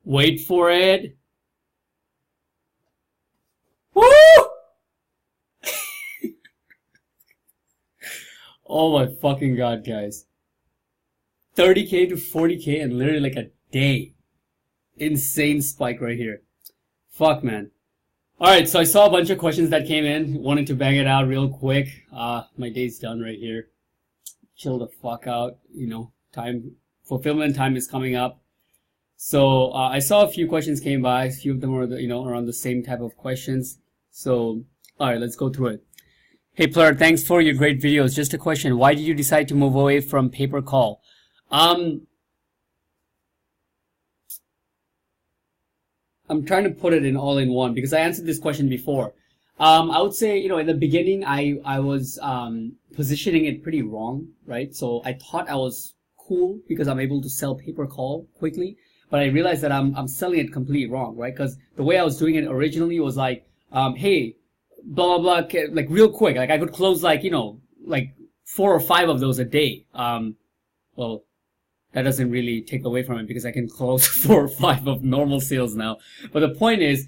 Wait for it. Woo! Oh my fucking god, guys. 30K to 40K in literally like a day. Insane spike right here. Fuck, man. Alright, so I saw a bunch of questions that came in. Wanted to bang it out real quick. My day's done right here. Chill the fuck out. You know, fulfillment time is coming up. So I saw a few questions came by. A few of them were, around the same type of questions. So, alright, let's go through it. Hey, Plur, thanks for your great videos. Just a question. Why did you decide to move away from pay-per-call? I'm trying to put it in all in one because I answered this question before. I would say, in the beginning, I was positioning it pretty wrong, right? So I thought I was cool because I'm able to sell pay-per-call quickly, but I realized that I'm selling it completely wrong, right? Because the way I was doing it originally was like, hey, blah blah blah, like real quick, like I could close like 4 or 5 of those a day. Well, that doesn't really take away from it because I can close 4 or 5 of normal sales now. But the point is,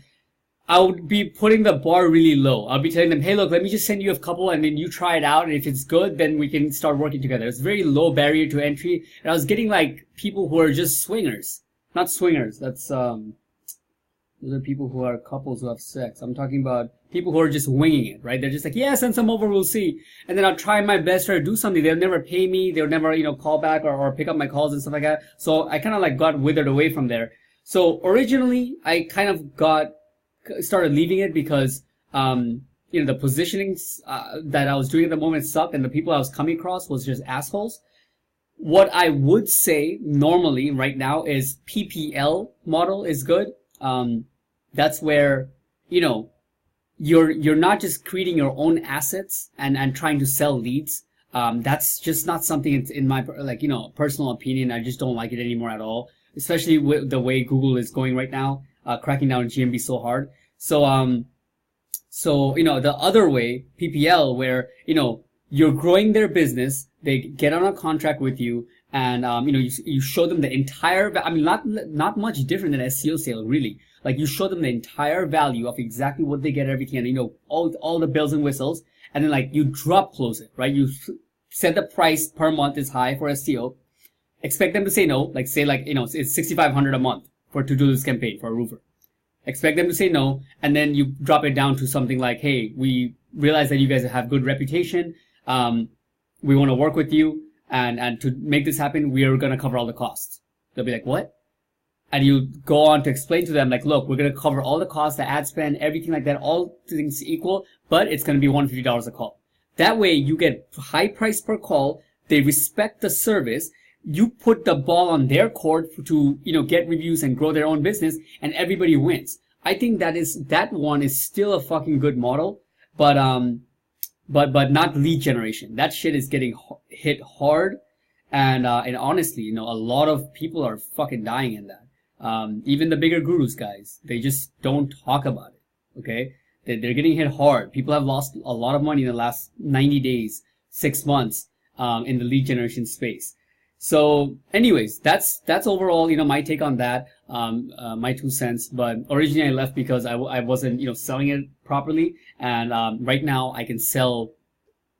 I would be putting the bar really low. I'll be telling them, hey, look, let me just send you a couple and then you try it out. And if it's good, then we can start working together. It's very low barrier to entry. And I was getting like people who are just swingers. Not swingers. That's, those are people who are couples who have sex. I'm talking about people who are just winging it, right? They're just like, yeah, send some over, we'll see. And then I'll try my best to do something. They'll never pay me. They'll never, call back or pick up my calls and stuff like that. So I kind of like got withered away from there. So originally I kind of started leaving it because, the positionings, that I was doing at the moment sucked and the people I was coming across was just assholes. What I would say normally right now is PPL model is good. That's where, you're not just creating your own assets and trying to sell leads. That's just not something in my, personal opinion. I just don't like it anymore at all, especially with the way Google is going right now, cracking down on GMB so hard. So, the other way, PPL, where, you're growing their business, they get on a contract with you, and you show them the entire, not much different than SEO sale, really. Like, you show them the entire value of exactly what they get, everything, and all the bells and whistles, and then like you drop close it, right? You set the price per month is high for SEO. Expect them to say no, like say like it's $6,500 a month to do this campaign for a roofer. Expect them to say no, and then you drop it down to something like, hey, we realize that you guys have good reputation. We want to work with you, and to make this happen, we are going to cover all the costs. They'll be like, what? And you go on to explain to them, like, look, we're going to cover all the costs, the ad spend, everything like that, all things equal, but it's going to be $150 a call. That way, you get high price per call. They respect the service. You put the ball on their court to, get reviews and grow their own business, and everybody wins. I think that one is still a fucking good model, but not lead generation. That shit is getting hit hard, and honestly, a lot of people are fucking dying in that. Even the bigger gurus, guys, they just don't talk about it. Okay, they're getting hit hard. People have lost a lot of money in the last 90 days, 6 months, in the lead generation space. So anyways, that's overall, my take on that, my 2 cents. But originally I left because I wasn't, selling it properly. And, right now I can sell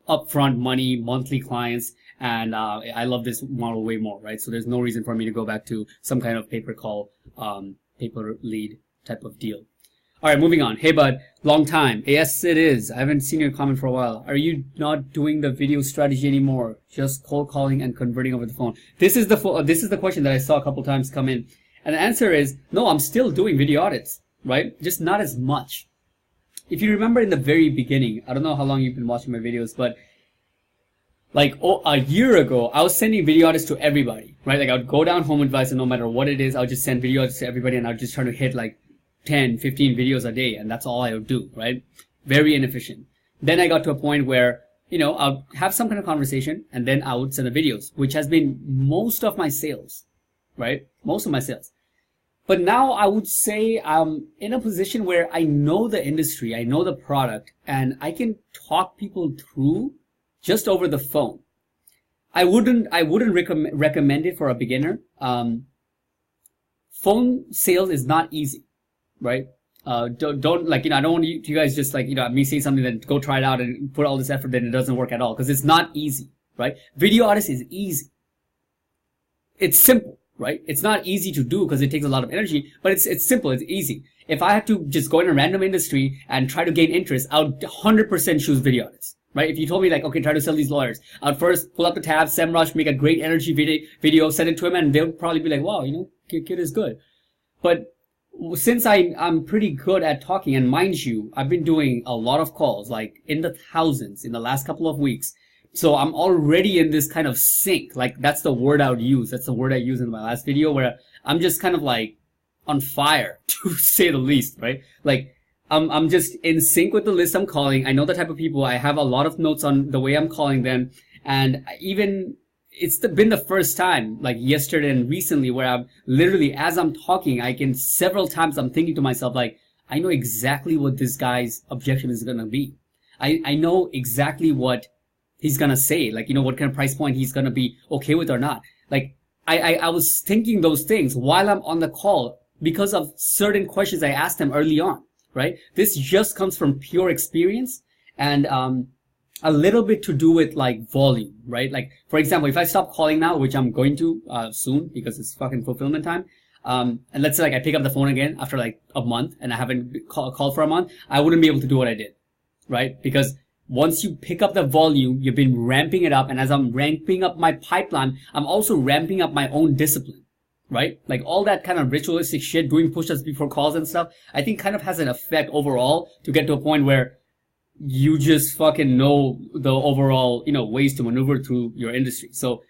upfront money, monthly clients. And, I love this model way more, right? So there's no reason for me to go back to some kind of pay-per-call, pay-per-lead type of deal. All right, moving on. Hey, bud, long time. Yes, it is. I haven't seen your comment for a while. Are you not doing the video strategy anymore? Just cold calling and converting over the phone. This is the question that I saw a couple times come in. And the answer is, no, I'm still doing video audits, right? Just not as much. If you remember in the very beginning, I don't know how long you've been watching my videos, but like a year ago, I was sending video audits to everybody, right? Like I would go down Home Advisor, no matter what it is, I'll just send video audits to everybody, and I'll just try to hit like 10, 15 videos a day, and that's all I would do, right? Very inefficient. Then I got to a point where, I'll have some kind of conversation, and then I would send the videos, which has been most of my sales, right? Most of my sales. But now I would say I'm in a position where I know the industry, I know the product, and I can talk people through just over the phone. I wouldn't recommend it for a beginner. phone sales is not easy, right? Don't like, I don't want you guys just like, me saying something, then go try it out and put all this effort, then it doesn't work at all. Cause it's not easy, right? Video artist is easy. It's simple, right? It's not easy to do because it takes a lot of energy, but it's simple. It's easy. If I had to just go in a random industry and try to gain interest, I would 100% choose video artists, right? If you told me like, okay, try to sell these lawyers, I'd first pull up the tab, SEMrush, make a great energy video, send it to him, and they'll probably be like, wow, kid is good. But since I'm pretty good at talking, and mind you, I've been doing a lot of calls, like in the thousands in the last couple of weeks. So I'm already in this kind of sync. Like that's the word I would use. That's the word I used in my last video, where I'm just kind of like on fire, to say the least, right? Like I'm just in sync with the list I'm calling. I know the type of people. I have a lot of notes on the way I'm calling them. And even it's been the first time, like yesterday and recently, where I'm literally, as I'm talking, several times I'm thinking to myself, like, I know exactly what this guy's objection is going to be. I know exactly what he's going to say, like, what kind of price point he's going to be okay with or not. Like, I was thinking those things while I'm on the call because of certain questions I asked him early on, right? This just comes from pure experience and, a little bit to do with like volume, right? Like, for example, if I stop calling now, which I'm going to, soon because it's fucking fulfillment time. And let's say like I pick up the phone again after like a month and I haven't called for a month, I wouldn't be able to do what I did, right? Because once you pick up the volume, you've been ramping it up. And as I'm ramping up my pipeline, I'm also ramping up my own discipline, right? Like all that kind of ritualistic shit, doing push-ups before calls and stuff, I think kind of has an effect overall to get to a point where you just fucking know the overall, ways to maneuver through your industry. So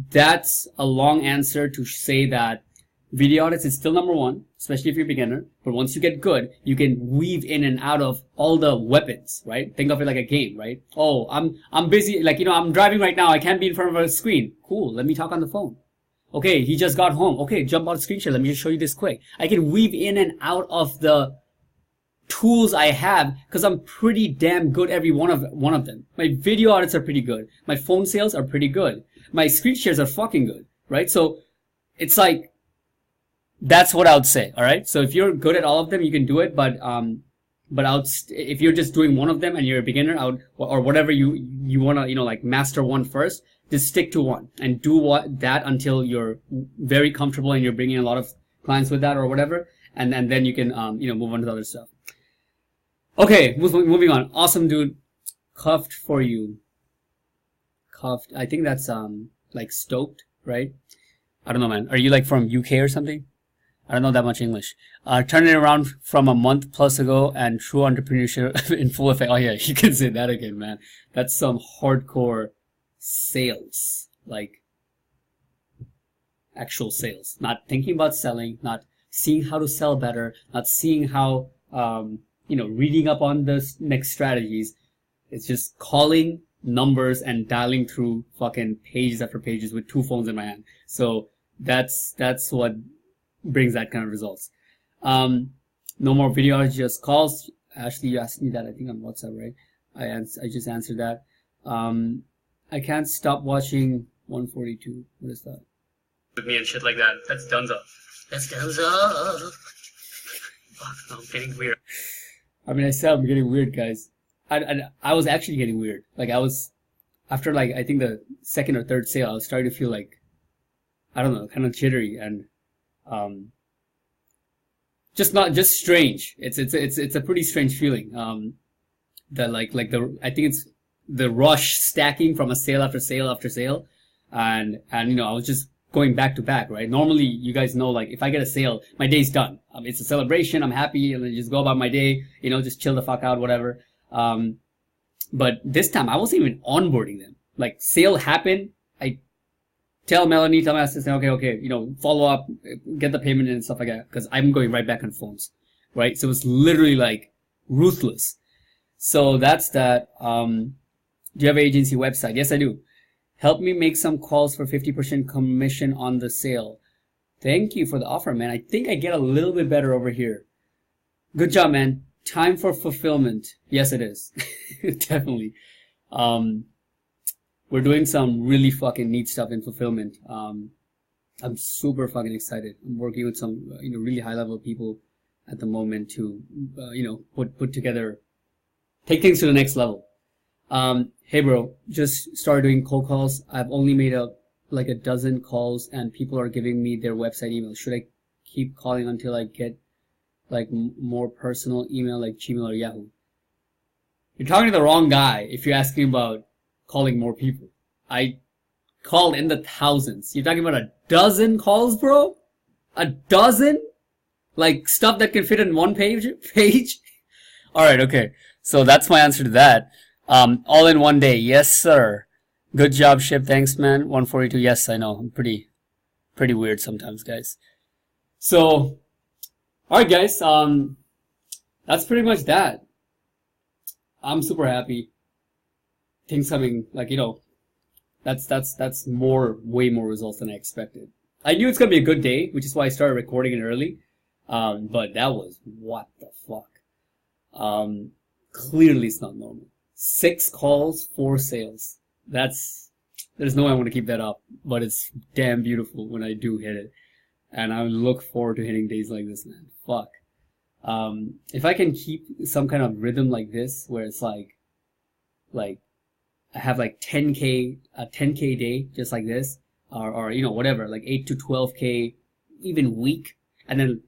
that's a long answer to say that video artists is still number one, especially if you're a beginner. But once you get good, you can weave in and out of all the weapons, right? Think of it like a game, right? Oh, I'm busy. Like, I'm driving right now. I can't be in front of a screen. Cool. Let me talk on the phone. Okay. He just got home. Okay. Jump out screen share. Let me just show you this quick. I can weave in and out of the tools I have because I'm pretty damn good every one of them. My video audits are pretty good. My phone sales are pretty good. My screen shares are fucking good, right? So it's like, that's what I would say. All right. So if you're good at all of them, you can do it. But if you're just doing one of them and you're a beginner, or whatever you want to, like master one first, just stick to one and do that until you're very comfortable and you're bringing a lot of clients with that or whatever. And then you can, move on to the other stuff. Okay, moving on. Awesome, dude. Cuffed for you. Cuffed. I think that's, like stoked, right? I don't know, man. Are you like from UK or something? I don't know that much English. Turn it around from a month plus ago and true entrepreneurship in full effect. Oh yeah, you can say that again, man. That's some hardcore sales. Like, actual sales. Not thinking about selling, not seeing how to sell better, not seeing how, reading up on the next strategies. It's just calling numbers and dialing through fucking pages after pages with two phones in my hand. So that's what brings that kind of results. No more video, just calls. Ashley, you asked me that, I think on WhatsApp, right? I just answered that. I can't stop watching 142. What is that? With me and shit like that. That's Dunzo. That's Dunzo. Fuck, I'm getting weird. I mean, I said I'm getting weird, guys. I was actually getting weird. Like, after like, I think the second or third sale, I was starting to feel like, I don't know, kind of jittery and, just strange. It's a pretty strange feeling. I think it's the rush stacking from a sale after sale after sale. And, I was just going back to back, right? Normally, you guys know, like, if I get a sale, my day's done. It's a celebration. I'm happy and I just go about my day, just chill the fuck out, whatever. But this time I wasn't even onboarding them. Like, sale happened. I tell my assistant, okay, follow up, get the payment and stuff like that. Cause I'm going right back on phones, right? So it's literally like ruthless. So that's that. Do you have an agency website? Yes, I do. Help me make some calls for 50% commission on the sale. Thank you for the offer, man. I think I get a little bit better over here. Good job, man. Time for fulfillment. Yes, it is. Definitely. We're doing some really fucking neat stuff in fulfillment. I'm super fucking excited. I'm working with some, really high level people at the moment to, put together, take things to the next level. Hey bro, just started doing cold calls. I've only made like a dozen calls and people are giving me their website email. Should I keep calling until I get like more personal email like Gmail or Yahoo? You're talking to the wrong guy if you're asking about calling more people. I called in the thousands. You're talking about a dozen calls, bro? A dozen? Like stuff that can fit in one page? All right, okay. So that's my answer to that. All in one day. Yes, sir. Good job, Ship. Thanks, man. 142. Yes, I know. I'm pretty weird sometimes, guys. So, all right, guys. That's pretty much that. I'm super happy. Things coming, like, that's way more results than I expected. I knew it's gonna be a good day, which is why I started recording it early. But that was, what the fuck? Clearly it's not normal. 6 calls, 4 sales. There's no way I want to keep that up, but it's damn beautiful when I do hit it. And I look forward to hitting days like this, man. Fuck. If I can keep some kind of rhythm like this, where it's like I have like 10K, a 10K day, just like this, or whatever, like 8 to 12K, even week, and then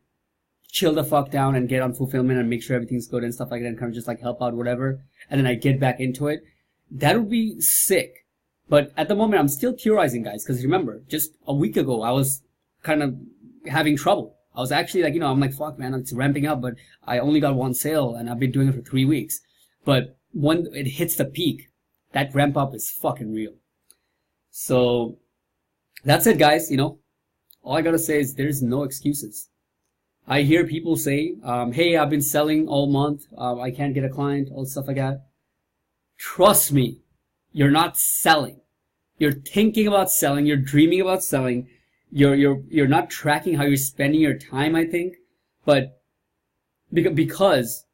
chill the fuck down and get on fulfillment and make sure everything's good and stuff like that, and kind of just like help out, whatever, and then I get back into it. That would be sick. But at the moment, I'm still theorizing, guys, because remember, just a week ago, I was kind of having trouble. I was actually like, I'm like, fuck, man, it's ramping up, but I only got 1 sale, and I've been doing it for 3 weeks. But when it hits the peak, that ramp up is fucking real. So, that's it, guys, All I gotta say is there's no excuses. I hear people say, hey, I've been selling all month, I can't get a client, all stuff like that. Trust me, you're not selling. You're thinking about selling, you're dreaming about selling, you're not tracking how you're spending your time, I think. But because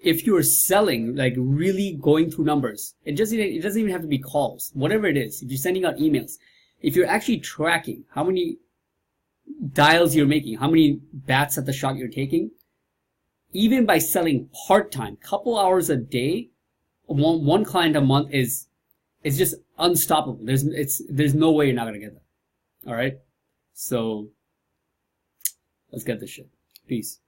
if you're selling, like really going through numbers, it doesn't even have to be calls, whatever it is. If you're sending out emails, if you're actually tracking how many dials you're making, how many bats at the shot you're taking, even by selling part-time, couple hours a day, one client a month is just unstoppable. There's no way you're not gonna get that. All right, so let's get this shit. Peace.